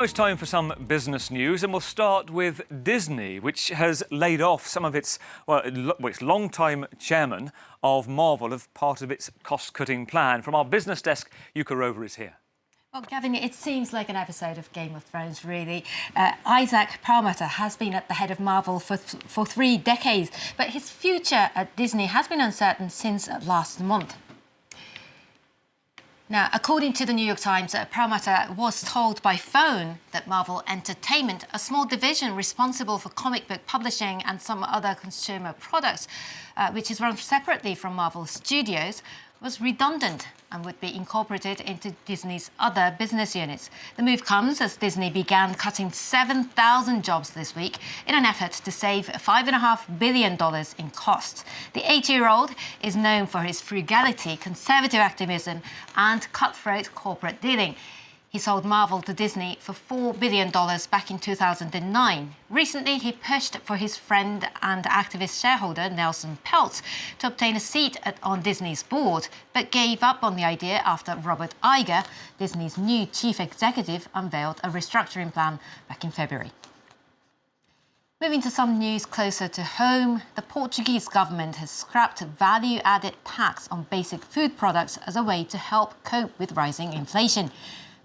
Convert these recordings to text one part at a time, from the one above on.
It's time for some business news, and we'll start with Disney, which has laid off some of its long-time chairman of Marvel as part of its cost-cutting plan. From our business desk, Yuka Rover is here. Well, Gavin, it seems like an episode of Game of Thrones, really. Isaac Perlmutter has been at the head of Marvel for 3 decades, but his future at Disney has been uncertain since last month. Now, according to the New York Times, Perlmutter was told by phone that Marvel Entertainment, a small division responsible for comic book publishing and some other consumer products, which is run separately from Marvel Studios, was redundant and would be incorporated into Disney's other business units. The move comes as Disney began cutting 7,000 jobs this week in an effort to save $5.5 billion in costs. The 80-year-old is known for his frugality, conservative activism, and cutthroat corporate dealing. He sold Marvel to Disney for $4 billion back in 2009. Recently, he pushed for his friend and activist shareholder Nelson Peltz to obtain a seat on Disney's board, but gave up on the idea after Robert Iger, Disney's new chief executive, unveiled a restructuring plan back in February. Moving to some news closer to home, the Portuguese government has scrapped value-added tax on basic food products as a way to help cope with rising inflation.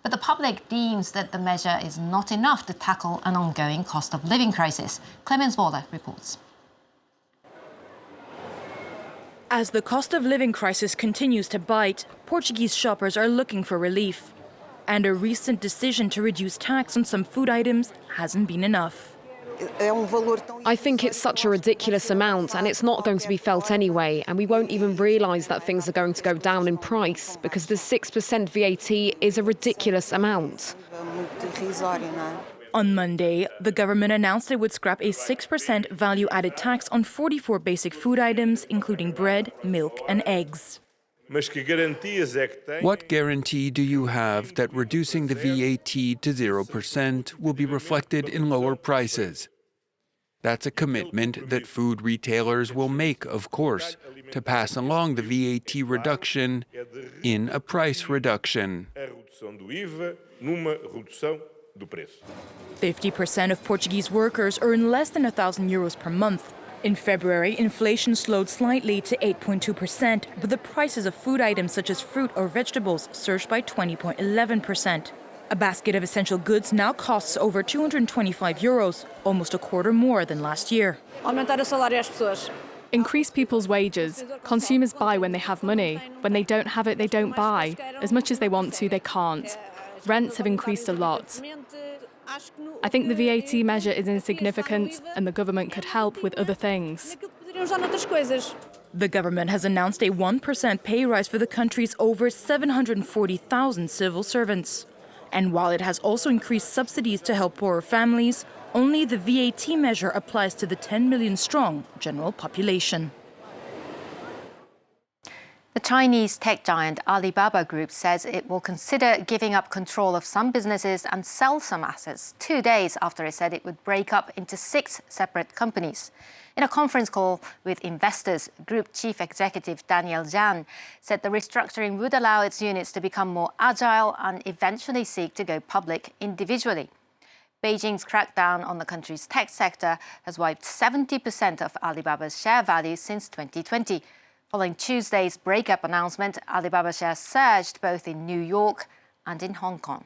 But the public deems that the measure is not enough to tackle an ongoing cost of living crisis. Clemens Voller reports. As the cost of living crisis continues to bite, Portuguese shoppers are looking for relief. And a recent decision to reduce tax on some food items hasn't been enough. I think it's such a ridiculous amount, and it's not going to be felt anyway, and we won't even realise that things are going to go down in price, because the 6% VAT is a ridiculous amount. On Monday, the government announced it would scrap a 6% value-added tax on 44 basic food items, including bread, milk and eggs. What guarantee do you have that reducing the VAT to 0% will be reflected in lower prices? That's a commitment that food retailers will make, of course, to pass along the VAT reduction in a price reduction. 50% of Portuguese workers earn less than €1,000 per month. In February, inflation slowed slightly to 8.2%, but the prices of food items such as fruit or vegetables surged by 20.11%. A basket of essential goods now costs over €225, almost a quarter more than last year. Increase people's wages. Consumers buy when they have money. When they don't have it, they don't buy. As much as they want to, they can't. Rents have increased a lot. I think the VAT measure is insignificant and the government could help with other things. The government has announced a 1% pay rise for the country's over 740,000 civil servants. And while it has also increased subsidies to help poorer families, only the VAT measure applies to the 10 million strong general population. The Chinese tech giant Alibaba Group says it will consider giving up control of some businesses and sell some assets 2 days after it said it would break up into 6 separate companies. In a conference call with investors, Group Chief Executive Daniel Zhang said the restructuring would allow its units to become more agile and eventually seek to go public individually. Beijing's crackdown on the country's tech sector has wiped 70% of Alibaba's share value since 2020. Following Tuesday's breakup announcement, Alibaba shares surged both in New York and in Hong Kong.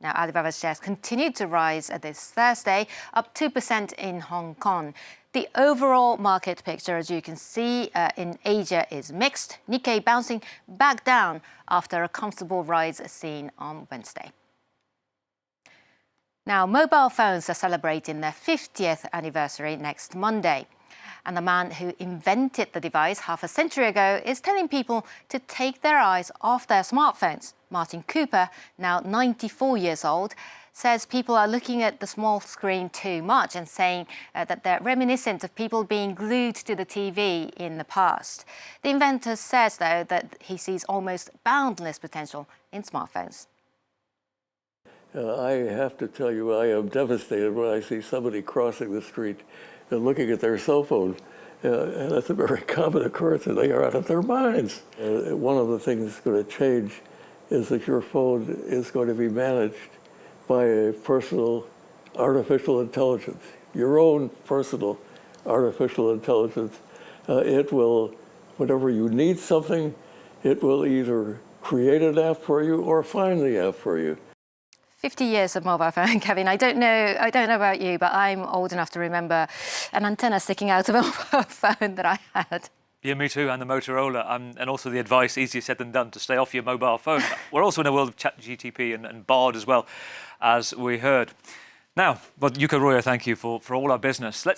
Now, Alibaba's shares continued to rise this Thursday, up 2% in Hong Kong. The overall market picture, as you can see, in Asia is mixed, Nikkei bouncing back down after a comfortable rise seen on Wednesday. Now, mobile phones are celebrating their 50th anniversary next Monday. And the man who invented the device half a century ago is telling people to take their eyes off their smartphones. Martin Cooper, now 94 years old, says people are looking at the small screen too much and saying that they're reminiscent of people being glued to the TV in the past. The inventor says, though, that he sees almost boundless potential in smartphones. I have to tell you, I am devastated when I see somebody crossing the street and looking at their cell phone. And that's a very common occurrence, and they are out of their minds. One of the things that's going to change is that your phone is going to be managed by a personal artificial intelligence, your own personal artificial intelligence. It will, whenever you need something, it will either create an app for you or find the app for you. 50 years of mobile phone, Kevin. I don't know about you, but I'm old enough to remember an antenna sticking out of a mobile phone that I had. Yeah, me too, and the Motorola, and also the advice, easier said than done, to stay off your mobile phone. We're also in a world of ChatGTP and Bard as well, as we heard. Now, well, Yuka Roya, thank you for all our business. Let's